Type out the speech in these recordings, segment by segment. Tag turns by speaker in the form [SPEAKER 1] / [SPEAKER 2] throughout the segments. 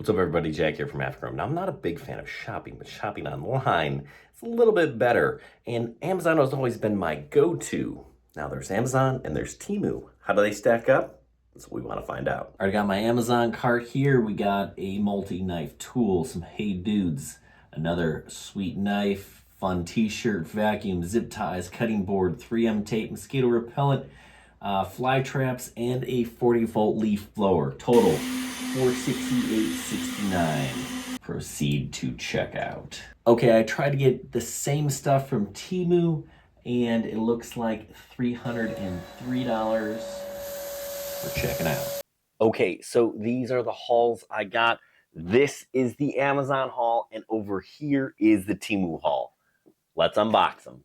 [SPEAKER 1] What's up everybody, Jack here from Afterchrome. Now I'm not a big fan of shopping, but shopping online is a little bit better. And Amazon has always been my go-to. Now there's Amazon and there's Temu. How do they stack up? That's what we want to find out. Already got my Amazon cart here. We got a multi-knife tool, some Hey Dudes, another sweet knife, fun t-shirt, vacuum, zip ties, cutting board, 3M tape, mosquito repellent, fly traps, and a 40-volt leaf blower. Total $468.69. Proceed to checkout. Okay, I tried to get the same stuff from Temu, and it looks like $303 for checking out. Okay, so these are the hauls I got. This is the Amazon haul, and over here is the Temu haul. Let's unbox them.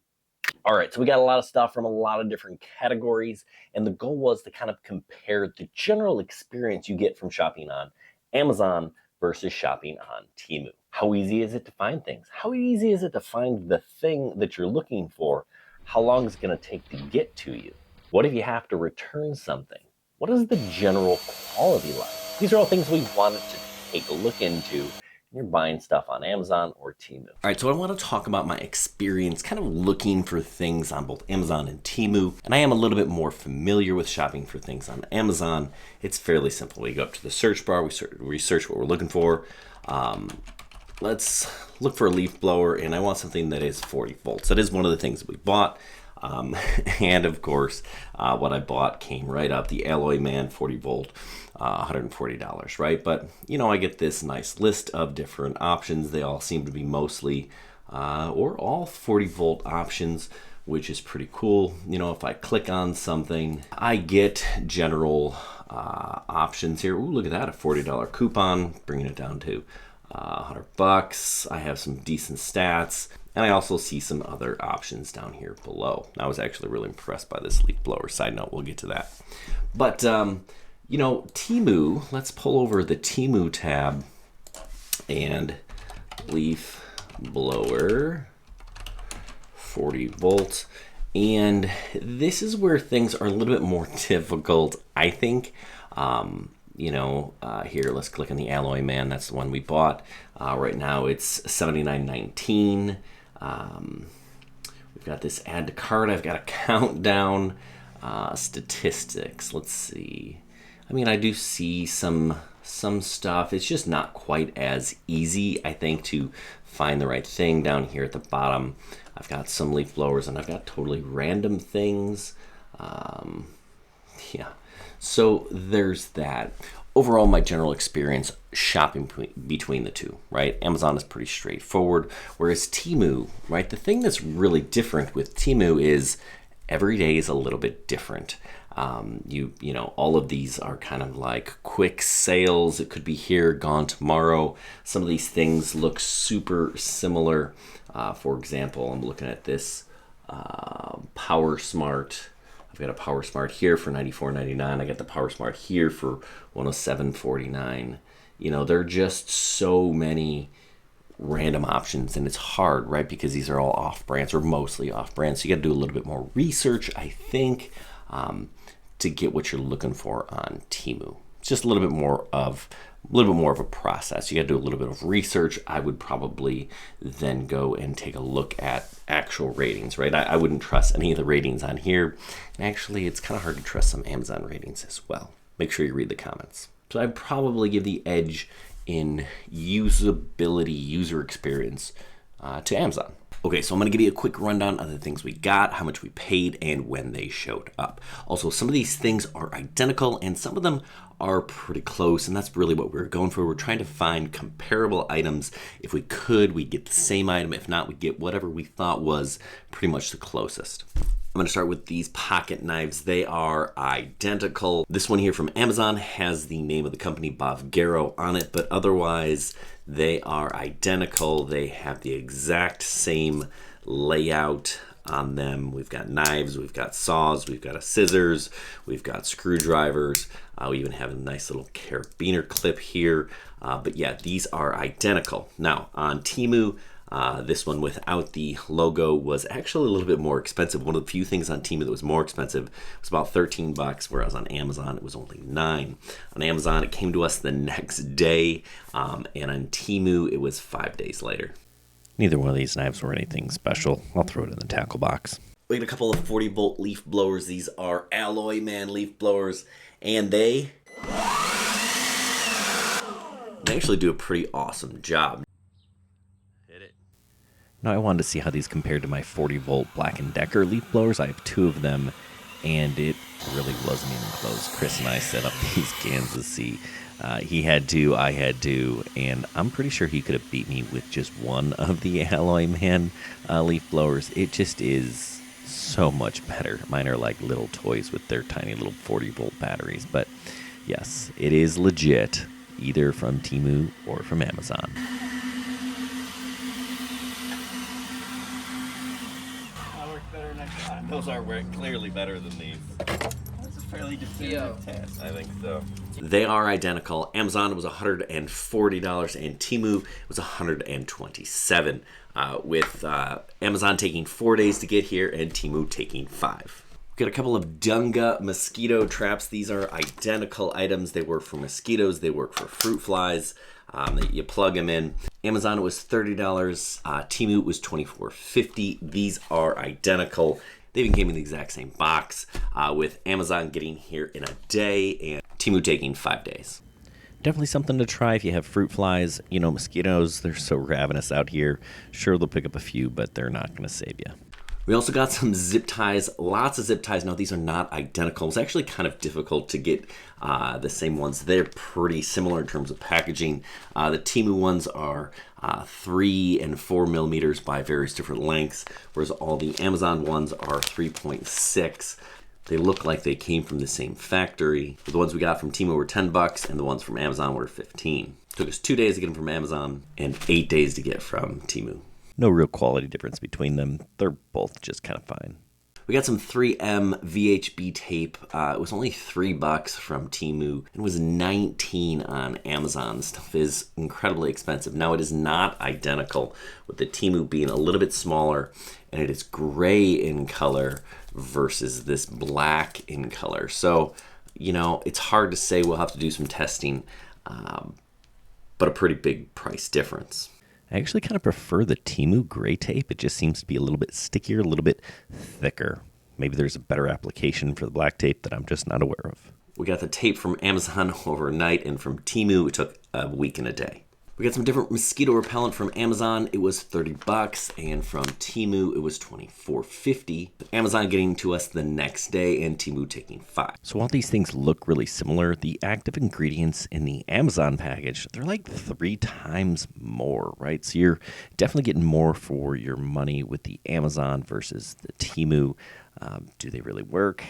[SPEAKER 1] All right, so we got a lot of stuff from a lot of different categories, and the goal was to kind of compare the general experience you get from shopping on Amazon versus shopping on Temu. How easy is it to find things? How easy is it to find the thing that you're looking for? How long is it going to take to get to you? What if you have to return something? What is the general quality like? These are all things we wanted to take a look into. You're buying stuff on Amazon or Temu. All right, so I want to talk about my experience kind of looking for things on both Amazon and Temu. And I am a little bit more familiar with shopping for things on Amazon. It's fairly simple. We go up to the search bar, we search what we're looking for. Let's look for a leaf blower, and I want something that is 40 volts. That is one of the things that we bought. And of course, what I bought came right up, the Alloy Man 40 volt, $140, right? But, you know, I get this nice list of different options. They all seem to be mostly, or all 40 volt options, which is pretty cool. You know, if I click on something, I get general options here. Ooh, look at that, a $40 coupon, bringing it down to $100. I have some decent stats. And I also see some other options down here below. I was actually really impressed by this leaf blower. Side note, we'll get to that. But, you know, Temu, let's pull over the Temu tab and leaf blower, 40 volts. And this is where things are a little bit more difficult, I think. You know, here, let's click on the Alloy Man. That's the one we bought. Right now it's $79.19. We've got this add to cart. I've got a countdown, statistics. Let's see. I mean, I do see some stuff. It's just not quite as easy, I think, to find the right thing. Down here at the bottom, I've got some leaf blowers, and I've got totally random things. Yeah, so there's that. Overall, my general experience shopping between the two, right? Amazon is pretty straightforward, whereas Temu, right? The thing that's really different with Temu is every day is a little bit different. You know, all of these are kind of like quick sales. It could be here, gone tomorrow. Some of these things look super similar. For example, I'm looking at this Power Smart. I've got a Power Smart here for $94.99. I got the Power Smart here for $107.49. You know, there are just so many random options, and it's hard, right? Because these are all off-brands, or mostly off-brands. So you got to do a little bit more research, I think, to get what you're looking for on Temu. It's just a little bit more of a process. You got to do a little bit of research. I would probably then go and take a look at actual ratings, right? I wouldn't trust any of the ratings on here. And actually, it's kind of hard to trust some Amazon ratings as well. Make sure you read the comments. So I'd probably give the edge in usability, user experience to Amazon. Okay, so I'm gonna give you a quick rundown of the things we got, how much we paid, and when they showed up. Also, some of these things are identical and some of them are pretty close, and that's really what we're going for. We're trying to find comparable items. If we could, we'd get the same item. If not, we'd get whatever we thought was pretty much the closest. I'm gonna start with these pocket knives. They are identical. This one here from Amazon has the name of the company Bavgaro on it, but otherwise they are identical. They have the exact same layout on them. We've got knives, we've got saws, we've got a scissors, we've got screwdrivers. We even have a nice little carabiner clip here. But yeah, these are identical. Now on Temu, This one without the logo was actually a little bit more expensive. One of the few things on Temu that was more expensive was about 13 bucks, whereas on Amazon it was only 9. On Amazon it came to us the next day, and on Temu it was 5 days later.
[SPEAKER 2] Neither one of these knives were anything special. I'll throw it in the tackle box.
[SPEAKER 1] We got a couple of 40-volt leaf blowers. These are Alloy Man leaf blowers, and they actually do a pretty awesome job.
[SPEAKER 2] Hit it. Now I wanted to see how these compared to my 40-volt Black & Decker leaf blowers. I have 2 of them, and it really wasn't even close. Chris and I set up these cans to see. He had 2, I had 2, and I'm pretty sure he could have beat me with just one of the Alloy Man leaf blowers. It just is so much better. Mine are like little toys with their tiny little 40-volt batteries, but yes, it is legit, either from Temu or from Amazon.
[SPEAKER 1] I work better next time. Those are clearly better than these. That's a fairly definitive test. I think so. They are identical. Amazon was $140 and Temu was $127, with Amazon taking 4 days to get here and Temu taking 5. Got a couple of Dunga mosquito traps. These are identical items. They work for mosquitoes. They work for fruit flies. You plug them in. Amazon was $30. Temu was $24.50. These are identical. They even came in the exact same box, with Amazon getting here in a day and Temu taking 5 days.
[SPEAKER 2] Definitely something to try if you have fruit flies. You know, mosquitoes, they're so ravenous out here. Sure, they'll pick up a few, but they're not going to save you.
[SPEAKER 1] We also got some zip ties, lots of zip ties. Now, these are not identical. It's actually kind of difficult to get the same ones. They're pretty similar in terms of packaging. The Temu ones are 3 and 4 millimeters by various different lengths, whereas all the Amazon ones are 3.6. They look like they came from the same factory. The ones we got from Temu were 10 bucks, and the ones from Amazon were 15. It took us 2 days to get them from Amazon and 8 days to get from Temu.
[SPEAKER 2] No real quality difference between them. They're both just kind of fine.
[SPEAKER 1] We got some 3M VHB tape. It was only $3 from Temu. It was $19 on Amazon. This stuff is incredibly expensive. Now, it is not identical, with the Temu being a little bit smaller, and it is gray in color versus this black in color. So, you know, it's hard to say. We'll have to do some testing, but a pretty big price difference.
[SPEAKER 2] I actually kind of prefer the Temu gray tape. It just seems to be a little bit stickier, a little bit thicker. Maybe there's a better application for the black tape that I'm just not aware of.
[SPEAKER 1] We got the tape from Amazon overnight, and from Temu, it took a week and a day. We got some different mosquito repellent from Amazon. It was $30, and from Temu, it was $24.50. Amazon getting to us the next day, and Temu taking 5.
[SPEAKER 2] So while these things look really similar, the active ingredients in the Amazon package, they're like 3 times more, right? So you're definitely getting more for your money with the Amazon versus the Temu. Do they really work?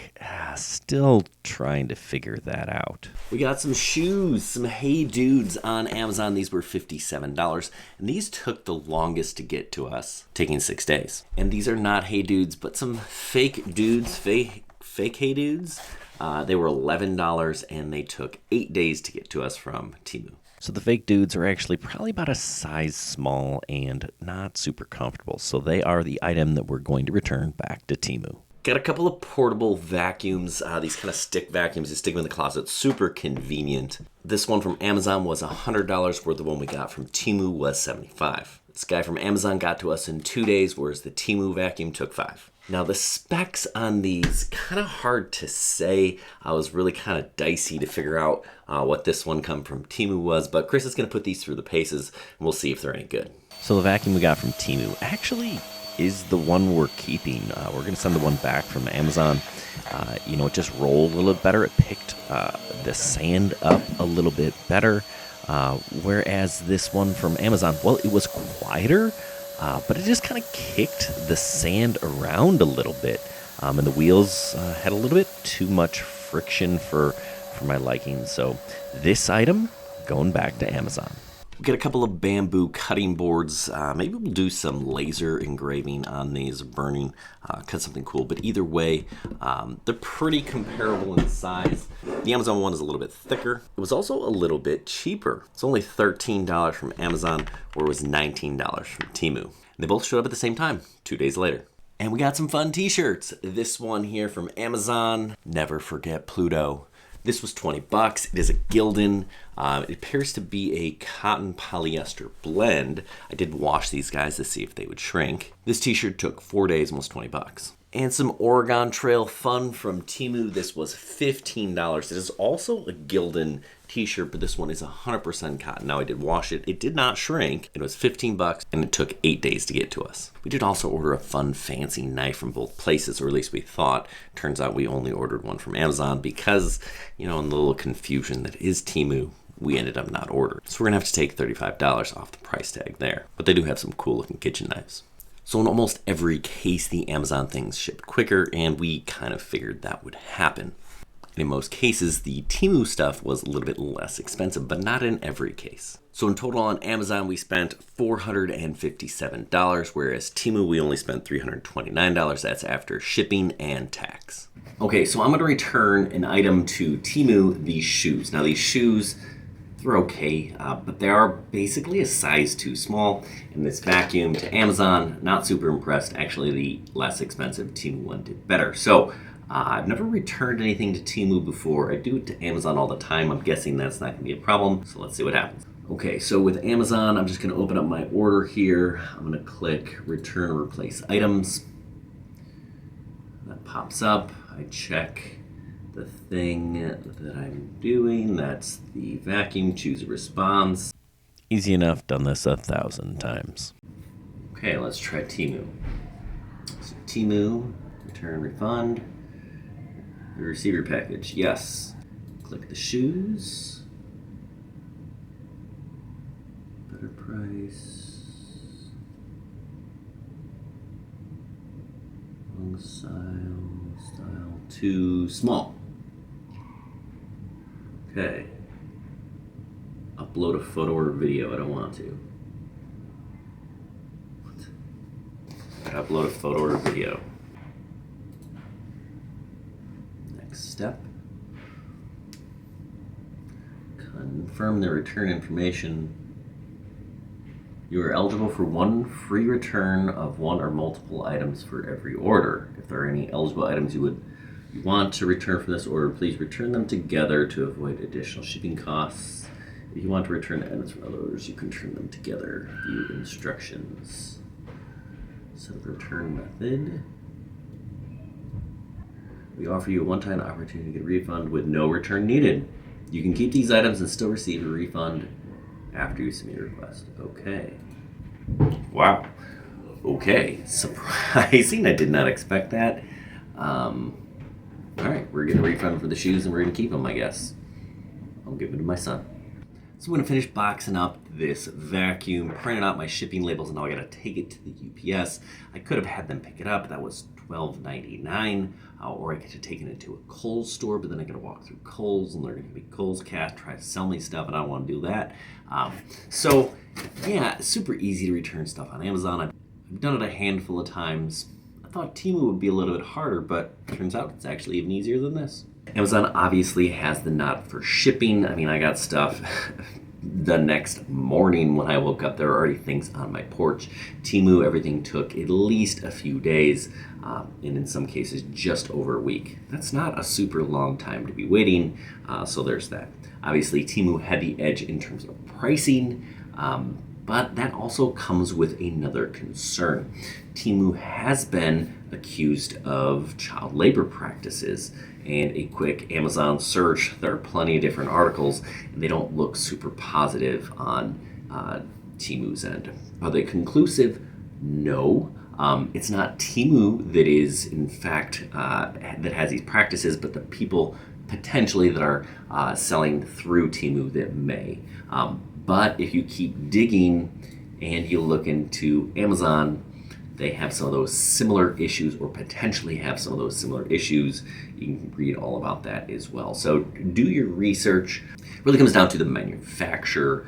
[SPEAKER 2] Still trying to figure that out.
[SPEAKER 1] We got some shoes, some Hey Dudes on Amazon. These were $57, and these took the longest to get to us, taking 6 days. And these are not Hey Dudes, but some fake dudes, fake Hey Dudes. They were $11, and they took 8 days to get to us from Temu.
[SPEAKER 2] So the fake dudes are actually probably about a size small and not super comfortable. So they are the item that we're going to return back to Temu.
[SPEAKER 1] Got a couple of portable vacuums, these kind of stick vacuums. You stick them in the closet, super convenient. This one from Amazon was $100, where the one we got from Temu was $75. This guy from Amazon got to us in 2 days, whereas the Temu vacuum took 5. Now, the specs on these, kind of hard to say. I was really kind of dicey to figure out what this one come from Temu was, but Chris is going to put these through the paces, and we'll see if they're any good.
[SPEAKER 2] So the vacuum we got from Temu actually is the one we're keeping. We're going to send the one back from Amazon. It just rolled a little bit better. It picked the sand up a little bit better, whereas this one from Amazon, well, it was quieter, but it just kind of kicked the sand around a little bit, and the wheels had a little bit too much friction for my liking. So this item going back to Amazon. We'll get a couple of bamboo cutting boards. Maybe we'll do some laser engraving on these, burning, cut something cool. But either way, they're pretty comparable in size. The Amazon one is a little bit thicker. It was also a little bit cheaper. It's only $13 from Amazon, or it was $19 from Temu. And they both showed up at the same time, 2 days later. And we got some fun t-shirts. This one here from Amazon, Never Forget Pluto. This was 20 bucks. It is a Gildan. It appears to be a cotton polyester blend. I did wash these guys to see if they would shrink. This t-shirt took 4 days and was 20 bucks. And some Oregon Trail fun from Temu. This was $15. It is also a Gildan t-shirt, but this one is 100% cotton. Now I did wash it. It did not shrink. It was 15 bucks and it took 8 days to get to us. We did also order a fun fancy knife from both places, or at least we thought. Turns out we only ordered one from Amazon because, you know, in the little confusion that is Temu, we ended up not ordering. So we're gonna have to take $35 off the price tag there. But they do have some cool looking kitchen knives. So in almost every case, the Amazon things ship quicker, and we kind of figured that would happen. In most cases, the Temu stuff was a little bit less expensive, but not in every case. So in total on Amazon, we spent $457, whereas Temu, we only spent $329. That's after shipping and tax. Okay, so I'm gonna return an item to Temu, these shoes. Now these shoes, they're okay, but they are basically a size too small. And this vacuum to Amazon, not super impressed. Actually, the less expensive Temu one did better. So I've never returned anything to Temu before. I do it to Amazon all the time. I'm guessing that's not gonna be a problem. So let's see what happens. Okay, so with Amazon, I'm just gonna open up my order here. I'm gonna click Return or Replace Items. That pops up. I check the thing that I'm doing. That's the vacuum. Choose a response.
[SPEAKER 3] Easy enough, done this 1,000 times.
[SPEAKER 2] Okay, let's try Temu. So Temu, return refund. Receive your package, yes. Click the shoes. Better price. Long style too small. Okay. Upload a photo or video, I don't want to. Upload a photo or video. Next step. Confirm the return information. You are eligible for one free return of one or multiple items for every order. If there are any eligible items you want to return from this order, please return them together to avoid additional shipping costs. If you want to return items from other orders, you can return them together. View instructions. Set up return method. We offer you a one-time opportunity to get a refund with no return needed. You can keep these items and still receive a refund after you submit your request. Okay. Wow. Okay. Surprising. I did not expect that. All right. We're getting a refund for the shoes and we're going to keep them, I guess. I'll give it to my son. So I'm going to finish boxing up this vacuum, printing out my shipping labels, and now I got to take it to the UPS. I could have had them pick it up. That was $12.99. Or I could have taken it to a Kohl's store, but then I got to walk through Kohl's, and they're going to be Kohl's cat, try to sell me stuff, and I don't want to do that. So yeah, super easy to return stuff on Amazon. I've done it a handful of times. I thought Temu would be a little bit harder, but it turns out it's actually even easier than this. Amazon obviously has the not for shipping. I mean, I got stuff the next morning when I woke up. There were already things on my porch. Temu, everything took at least a few days, and in some cases just over a week. That's not a super long time to be waiting, so there's that. Obviously, Temu had the edge in terms of pricing, but that also comes with another concern. Temu has been accused of child labor practices, and a quick Amazon search, there are plenty of different articles, and they don't look super positive on Temu's end. Are they conclusive? No. It's not Temu that is, in fact, that has these practices, but the people potentially that are selling through Temu that may. But if you keep digging and you look into Amazon, they have some of those similar issues, or potentially have some of those similar issues. You can read all about that as well. So do your research. It really comes down to the manufacturer.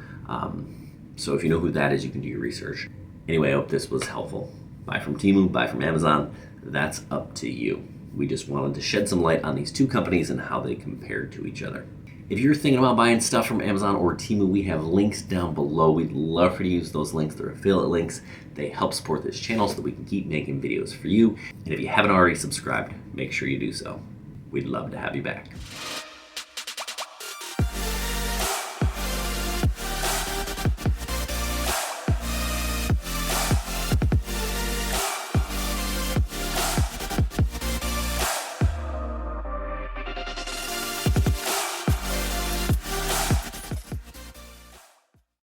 [SPEAKER 1] So if you know who that is, you can do your research. Anyway, I hope this was helpful. Buy from Temu, buy from Amazon. That's up to you. We just wanted to shed some light on these two companies and how they compare to each other. If you're thinking about buying stuff from Amazon or Temu, we have links down below. We'd love for you to use those links. They're affiliate links. They help support this channel so that we can keep making videos for you. And if you haven't already subscribed, make sure you do so. We'd love to have you back.